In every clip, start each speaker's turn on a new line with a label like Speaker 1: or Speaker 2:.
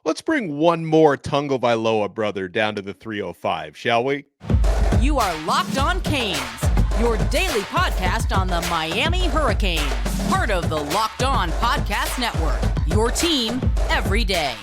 Speaker 1: Let's bring one more Tagovailoa brother down to the 305, shall we?
Speaker 2: You are Locked On Canes, your daily podcast on the Miami Hurricanes, part of the Locked On Podcast Network, your team every day.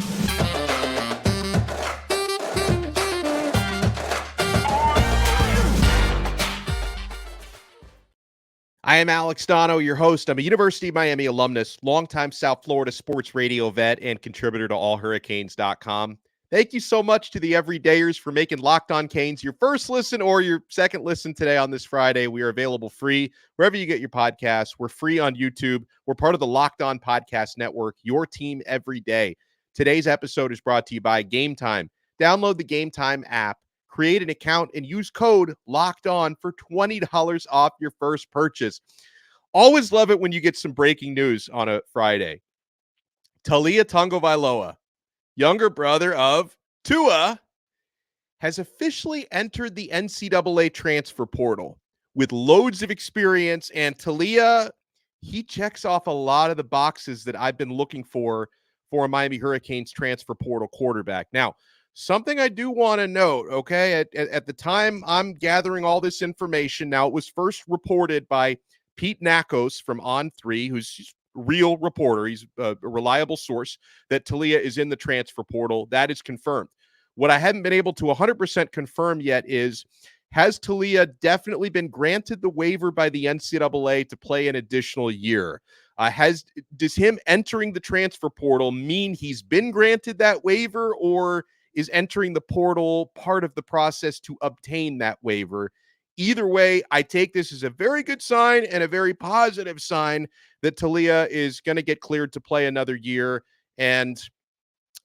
Speaker 1: I am Alex Donno, your host. I'm a University of Miami alumnus, longtime South Florida sports radio vet, and contributor to allhurricanes.com. Thank you so much to the everydayers for making Locked On Canes your first listen or your second listen today on this Friday. We are available free wherever you get your podcasts. We're free on YouTube. We're part of the Locked On Podcast Network, your team every day. Today's episode is brought to you by Gametime. Download the Gametime app, create an account, and use code LOCKEDON for $20 off your first purchase. Always love it when you get some breaking news on a Friday. Taulia Tagovailoa, younger brother of Tua, has officially entered the NCAA transfer portal with loads of experience, and Taulia, he checks off a lot of the boxes that I've been looking for a Miami Hurricanes transfer portal quarterback. Now, something I do want to note, okay, at the time I'm gathering all this information, now it was first reported by Pete Nakos from On3, who's a real reporter. He's a reliable source that Taulia is in the transfer portal. That is confirmed. What I haven't been able to 100% confirm yet is, has Taulia definitely been granted the waiver by the NCAA to play an additional year? Does him entering the transfer portal mean he's been granted that waiver, or is entering the portal part of the process to obtain that waiver? Either way, I take this as a very good sign and a very positive sign that Taulia is going to get cleared to play another year. And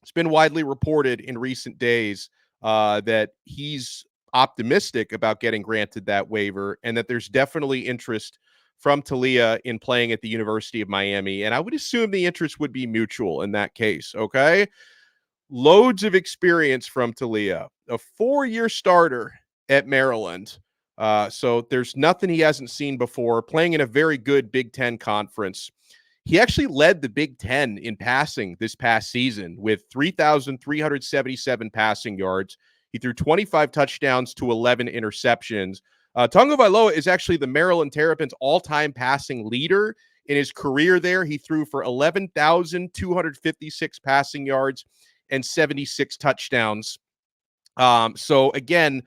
Speaker 1: it's been widely reported in recent days that he's optimistic about getting granted that waiver, and that there's definitely interest from Taulia in playing at the University of Miami. And I would assume the interest would be mutual in that case, okay? Loads of experience from Taulia, a 4-year starter at Maryland. So there's nothing he hasn't seen before, playing in a very good Big Ten conference. He actually led the Big Ten in passing this past season with 3,377 passing yards. He threw 25 touchdowns to 11 interceptions. Tagovailoa is actually the Maryland Terrapins all-time passing leader. In his career there, he threw for 11,256 passing yards and 76 touchdowns. So again,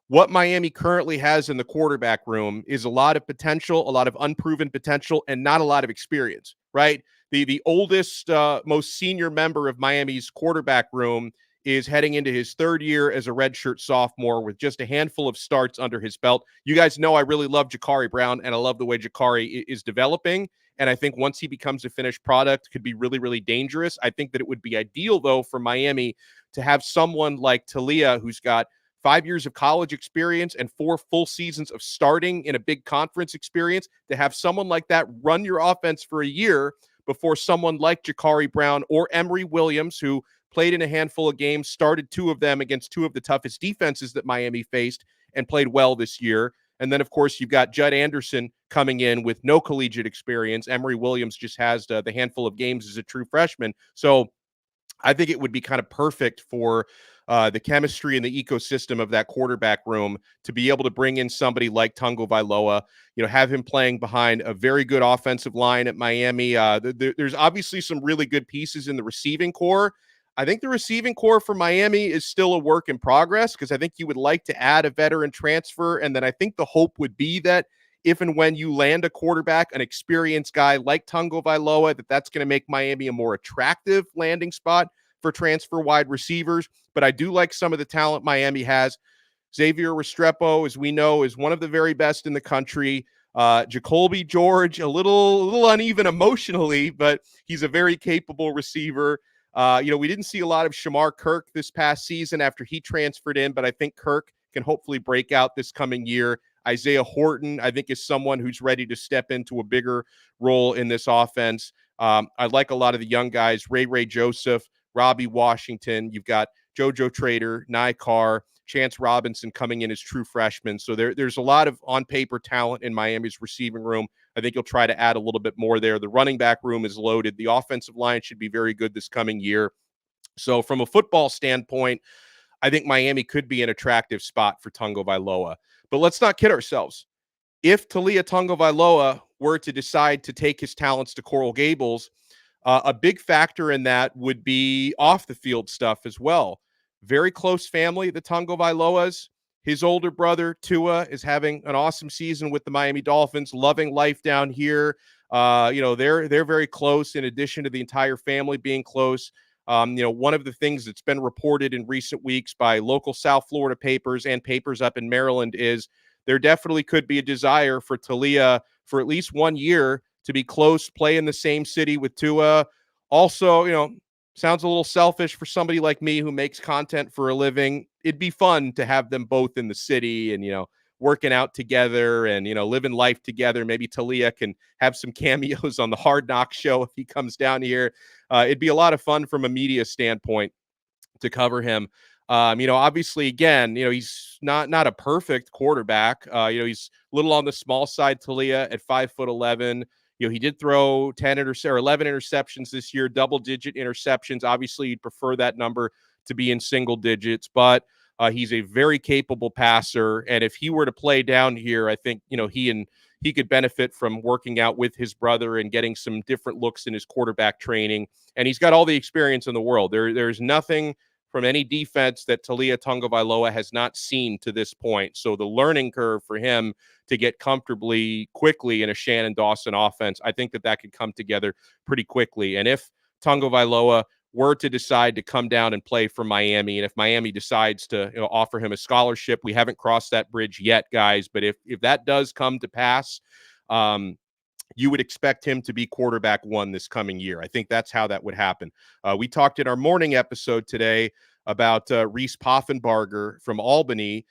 Speaker 1: what Miami currently has in the quarterback room is a lot of potential, a lot of unproven potential, and not a lot of experience, right? The oldest, most senior member of Miami's quarterback room is heading into his third year as a redshirt sophomore with just a handful of starts under his belt. You guys know I really love Ja'Carri Brown, and I love the way Ja'Carri is developing. And I think once he becomes a finished product, could be really, really dangerous. I think that it would be ideal, though, for Miami to have someone like Taulia, who's got 5 years of college experience and 4 full seasons of starting in a big conference experience, to have someone like that run your offense for a year before someone like Ja'Carri Brown or Emory Williams, who played in a handful of games, started 2 of them against 2 of the toughest defenses that Miami faced, and played well this year. And then, of course, you've got Judd Anderson coming in with no collegiate experience. Emory Williams just has the handful of games as a true freshman. So I think it would be kind of perfect for the chemistry and the ecosystem of that quarterback room to be able to bring in somebody like Tagovailoa, have him playing behind a very good offensive line at Miami. There's obviously some really good pieces in the receiving core. I think the receiving core for Miami is still a work in progress, because I think you would like to add a veteran transfer. And then I think the hope would be that if and when you land a quarterback, an experienced guy like Tagovailoa, that's going to make Miami a more attractive landing spot for transfer wide receivers. But I do like some of the talent Miami has. Xavier Restrepo, as we know, is one of the very best in the country. Jacoby George, a little uneven emotionally, but he's a very capable receiver. We didn't see a lot of Shamar Kirk this past season after he transferred in, but I think Kirk can hopefully break out this coming year. Isaiah Horton, I think, is someone who's ready to step into a bigger role in this offense. I like a lot of the young guys, Ray Joseph, Robbie Washington. You've got JoJo Trader, Nye Carr, Chance Robinson coming in as true freshmen. So there's a lot of on-paper talent in Miami's receiving room. I think you'll try to add a little bit more there. The running back room is loaded. The offensive line should be very good this coming year. So from a football standpoint, I think Miami could be an attractive spot for Tagovailoa. But let's not kid ourselves. If Taulia Tagovailoa were to decide to take his talents to Coral Gables, a big factor in that would be off the field stuff as well. Very close family, the Tagovailoas. His older brother, Tua, is having an awesome season with the Miami Dolphins, loving life down here. They're very close, in addition to the entire family being close. One of the things that's been reported in recent weeks by local South Florida papers and papers up in Maryland is there definitely could be a desire for Taulia for at least 1 year to be close, play in the same city with Tua. Also, sounds a little selfish for somebody like me who makes content for a living. It'd be fun to have them both in the city and, working out together and, living life together. Maybe Taulia can have some cameos on the Hard Knocks show if he comes down here. It'd be a lot of fun from a media standpoint to cover him. Obviously, again, he's not a perfect quarterback. He's a little on the small side, Taulia, at 5'11". He did throw 11 interceptions this year, double-digit interceptions. Obviously, you'd prefer that number to be in single digits, but he's a very capable passer. And if he were to play down here, I think, he could benefit from working out with his brother and getting some different looks in his quarterback training. And he's got all the experience in the world. There's nothing from any defense that Taulia Tagovailoa has not seen to this point. So the learning curve for him to get comfortably quickly in a Shannon Dawson offense, I think that could come together pretty quickly. And if Tagovailoa were to decide to come down and play for Miami, and if Miami decides to offer him a scholarship, we haven't crossed that bridge yet, guys. But if that does come to pass, you would expect him to be quarterback one this coming year. I think that's how that would happen. We talked in our morning episode today about Reese Poffenbarger from Albany.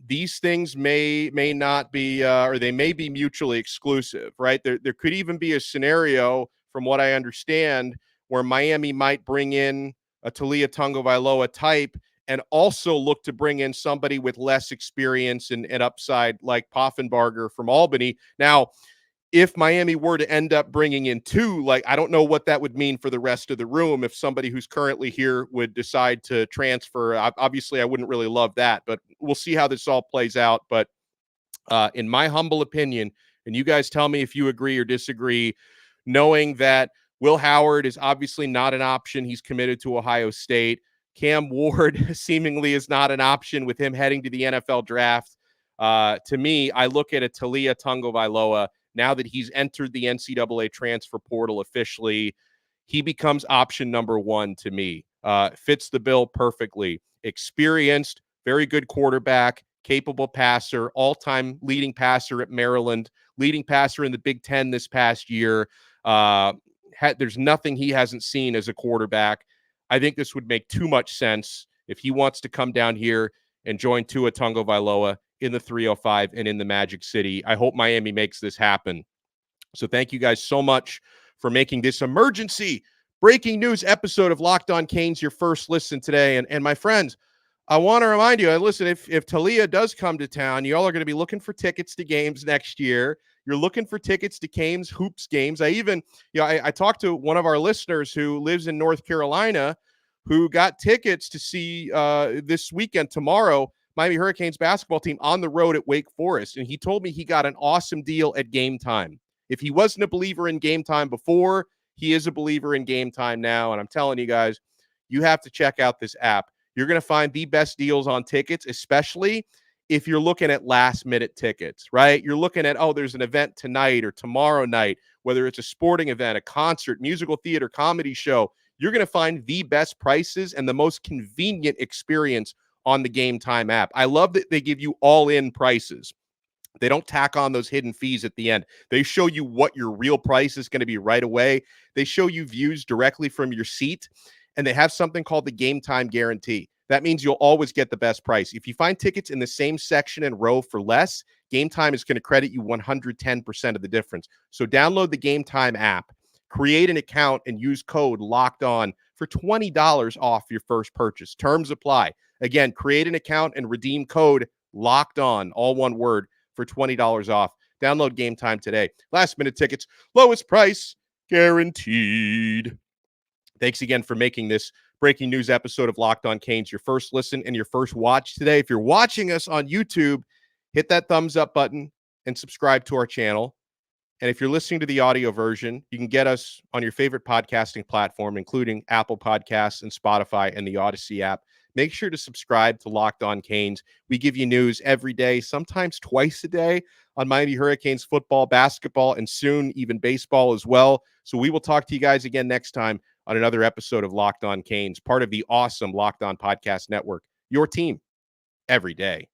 Speaker 1: These things may not be, or they may be mutually exclusive, right? There could even be a scenario, from what I understand, where Miami might bring in a Taulia Tagovailoa type and also look to bring in somebody with less experience and upside like Poffenbarger from Albany. Now, if Miami were to end up bringing in two, I don't know what that would mean for the rest of the room if somebody who's currently here would decide to transfer. Obviously, I wouldn't really love that, but we'll see how this all plays out. But in my humble opinion, and you guys tell me if you agree or disagree, knowing that Will Howard is obviously not an option. He's committed to Ohio State. Cam Ward seemingly is not an option with him heading to the NFL draft. To me, I look at a Taulia Tagovailoa. Now that he's entered the NCAA transfer portal officially, he becomes option number one to me. Fits the bill perfectly. Experienced, very good quarterback, capable passer, all-time leading passer at Maryland, leading passer in the Big Ten this past year. There's nothing he hasn't seen as a quarterback. I think this would make too much sense if he wants to come down here and join Tua Tagovailoa in the 305 and in the Magic City. I hope Miami makes this happen. So thank you guys so much for making this emergency breaking news episode of Locked On Canes your first listen today. And my friends, I want to remind you, listen, if Taulia does come to town, you all are going to be looking for tickets to games next year. You're looking for tickets to Canes hoops games. I talked to one of our listeners who lives in North Carolina who got tickets to see this weekend, tomorrow, Miami Hurricanes basketball team on the road at Wake Forest. And he told me he got an awesome deal at Gametime. If he wasn't a believer in Gametime before, he is a believer in Gametime now. And I'm telling you guys, you have to check out this app. You're going to find the best deals on tickets, especially if you're looking at last-minute tickets, right? You're looking at, there's an event tonight or tomorrow night, whether it's a sporting event, a concert, musical theater, comedy show. You're going to find the best prices and the most convenient experience on the Gametime app. I love that they give you all-in prices. They don't tack on those hidden fees at the end. They show you what your real price is going to be right away. They show you views directly from your seat, and they have something called the Gametime guarantee. That means you'll always get the best price. If you find tickets in the same section and row for less, Gametime is going to credit you 110% of the difference. So download the Gametime app, create an account, and use code LOCKEDON for $20 off your first purchase. Terms apply. Again, create an account and redeem code LOCKEDON, all one word, for $20 off. Download Gametime today. Last minute tickets, lowest price guaranteed. Thanks again for making this breaking news episode of Locked On Canes your first listen and your first watch today. If you're watching us on YouTube, hit that thumbs up button and subscribe to our channel. And if you're listening to the audio version, you can get us on your favorite podcasting platform, including Apple Podcasts and Spotify and the Odyssey app. Make sure to subscribe to Locked On Canes. We give you news every day, sometimes twice a day on Miami Hurricanes football, basketball, and soon even baseball as well. So we will talk to you guys again next time on another episode of Locked On Canes, part of the awesome Locked On Podcast Network, your team every day.